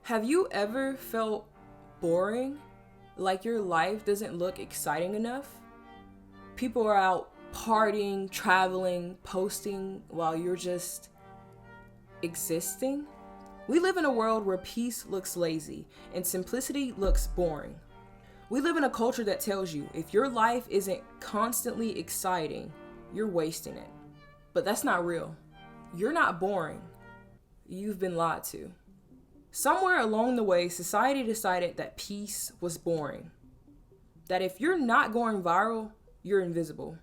Have you ever felt boring? Like your life doesn't look exciting enough? People are out partying, traveling, posting while you're just existing? We live in a world where peace looks lazy and simplicity looks boring. We live in a culture that tells you if your life isn't constantly exciting, you're wasting it. But that's not real. You're not boring. You've been lied to. Somewhere along the way, society decided that peace was boring. That if you're not going viral, you're invisible.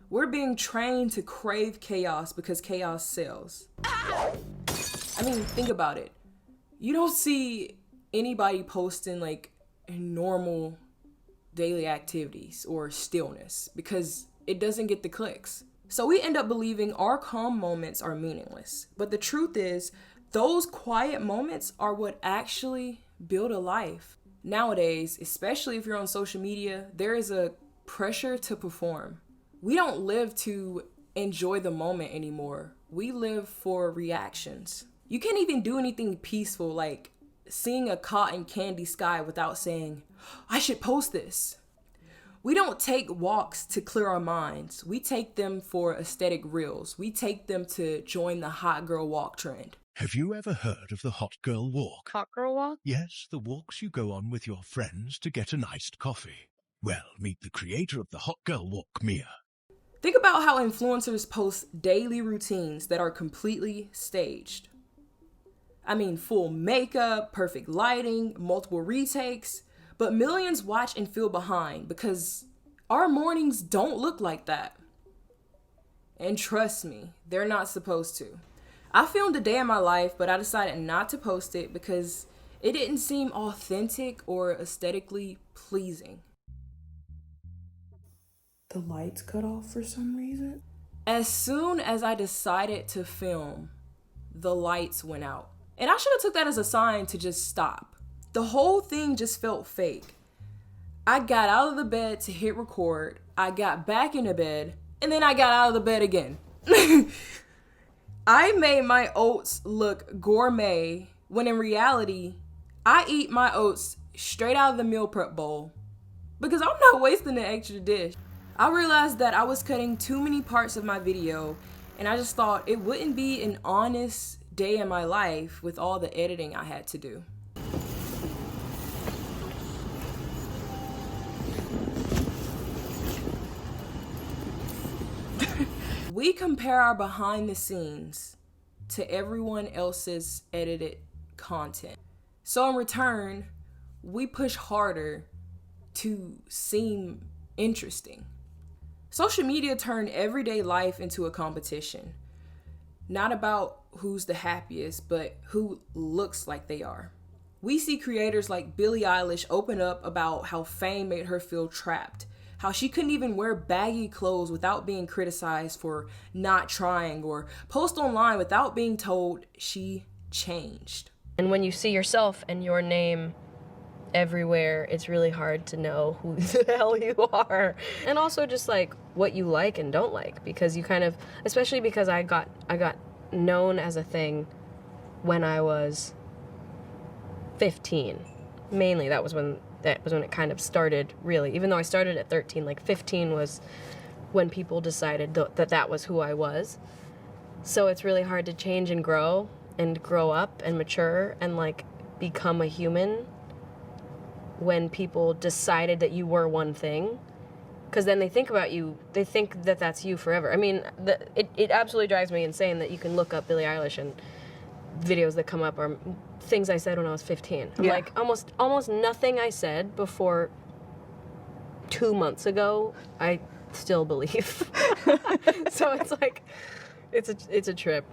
We're being trained to crave chaos because chaos sells. I mean, think about it. You don't see anybody posting like normal daily activities or stillness because it doesn't get the clicks. So we end up believing our calm moments are meaningless. But the truth is, those quiet moments are what actually build a life. Nowadays, especially if you're on social media, there is a pressure to perform. We don't live to enjoy the moment anymore. We live for reactions. You can't even do anything peaceful like seeing a cotton candy sky without saying, I should post this. We don't take walks to clear our minds. We take them for aesthetic reels. We take them to join the hot girl walk trend. Have you ever heard of the hot girl walk? Hot girl walk? Yes, the walks you go on with your friends to get an iced coffee. Well, meet the creator of the hot girl walk, Mia. Think about how influencers post daily routines that are completely staged. I mean, full makeup, perfect lighting, multiple retakes, but millions watch and feel behind because our mornings don't look like that. And trust me, they're not supposed to. I filmed a day in my life, but I decided not to post it because it didn't seem authentic or aesthetically pleasing. The lights cut off for some reason. As soon as I decided to film, the lights went out. And I should have took that as a sign to just stop. The whole thing just felt fake. I got out of the bed to hit record, I got back into bed, and then I got out of the bed again. I made my oats look gourmet when in reality, I eat my oats straight out of the meal prep bowl because I'm not wasting the extra dish. I realized that I was cutting too many parts of my video and I just thought it wouldn't be an honest day in my life with all the editing I had to do. We compare our behind the scenes to everyone else's edited content. So in return, we push harder to seem interesting. Social media turned everyday life into a competition. Not about who's the happiest, but who looks like they are. We see creators like Billie Eilish open up about how fame made her feel trapped. How she couldn't even wear baggy clothes without being criticized for not trying or post online without being told she changed. And when you see yourself and your name everywhere, it's really hard to know who the hell you are. And also just like what you like and don't like, because you kind of, especially because I got known as a thing when I was 15. Mainly that was when it kind of started, really. Even though I started at 13, like 15 was when people decided that was who I was. So it's really hard to change and grow up and mature and like become a human when people decided that you were one thing. Because then they think about you, they think that that's you forever. I mean, it absolutely drives me insane that you can look up Billie Eilish and videos that come up are things I said when I was 15. I'm like, almost nothing I said before 2 months ago, I still believe. So it's like, it's a trip.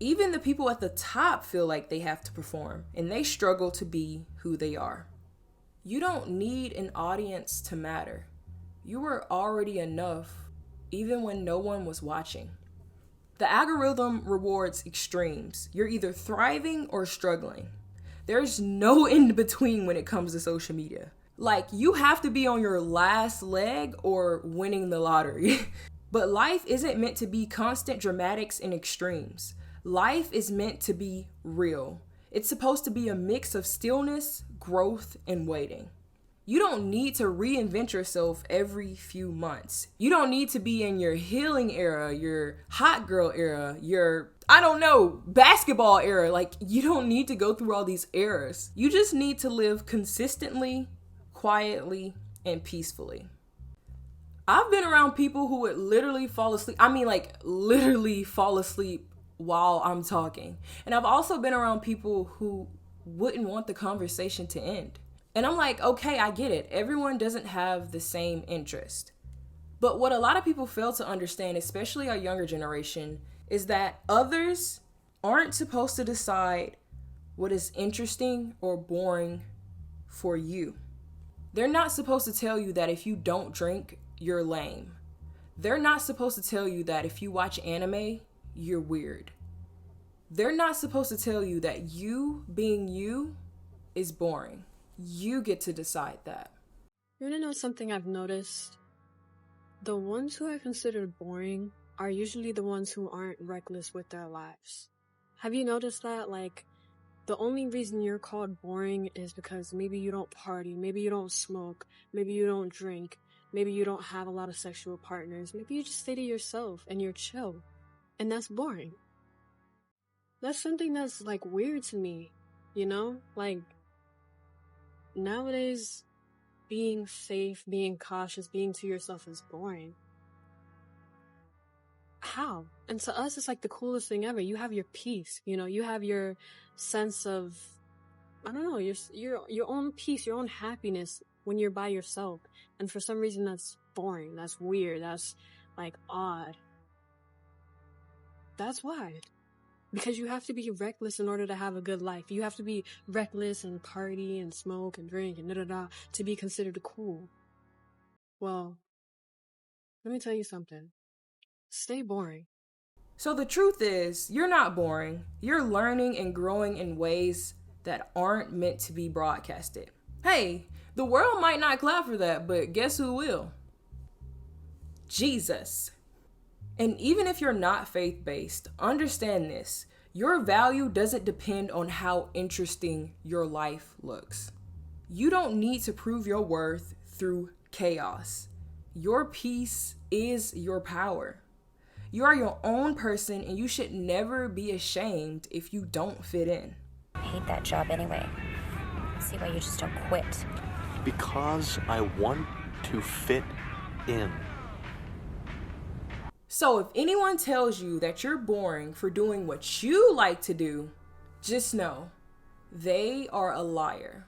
Even the people at the top feel like they have to perform, and they struggle to be who they are. You don't need an audience to matter. You were already enough, even when no one was watching. The algorithm rewards extremes. You're either thriving or struggling. There's no in between when it comes to social media. Like, you have to be on your last leg or winning the lottery. But life isn't meant to be constant dramatics and extremes. Life is meant to be real. It's supposed to be a mix of stillness, growth, and waiting. You don't need to reinvent yourself every few months. You don't need to be in your healing era, your hot girl era, your, I don't know, basketball era. Like, you don't need to go through all these eras. You just need to live consistently, quietly, and peacefully. I've been around people who would literally fall asleep. I mean, like, literally fall asleep while I'm talking. And I've also been around people who wouldn't want the conversation to end. And I'm like, okay, I get it. Everyone doesn't have the same interest. But what a lot of people fail to understand, especially our younger generation, is that others aren't supposed to decide what is interesting or boring for you. They're not supposed to tell you that if you don't drink, you're lame. They're not supposed to tell you that if you watch anime, you're weird. They're not supposed to tell you that you being you is boring. You get to decide that. You wanna know something I've noticed? The ones who are considered boring are usually the ones who aren't reckless with their lives. Have you noticed that? Like, the only reason you're called boring is because maybe you don't party, maybe you don't smoke, maybe you don't drink, maybe you don't have a lot of sexual partners, maybe you just stay to yourself and you're chill. And that's boring. That's something that's, like, weird to me, you know? Like, nowadays, being safe, being cautious, being to yourself is boring. How? And to us, it's like the coolest thing ever. You have your peace, you know? You have your sense of, I don't know, your own peace, your own happiness when you're by yourself. And for some reason, that's boring, that's weird, that's, like, odd. That's why. Because you have to be reckless in order to have a good life. You have to be reckless and party and smoke and drink and da-da-da to be considered cool. Well, let me tell you something. Stay boring. So the truth is, you're not boring. You're learning and growing in ways that aren't meant to be broadcasted. Hey, the world might not clap for that, but guess who will? Jesus. And even if you're not faith-based, understand this. Your value doesn't depend on how interesting your life looks. You don't need to prove your worth through chaos. Your peace is your power. You are your own person, and you should never be ashamed if you don't fit in. I hate that job anyway. See why you just don't quit. Because I want to fit in. So if anyone tells you that you're boring for doing what you like to do, just know they are a liar.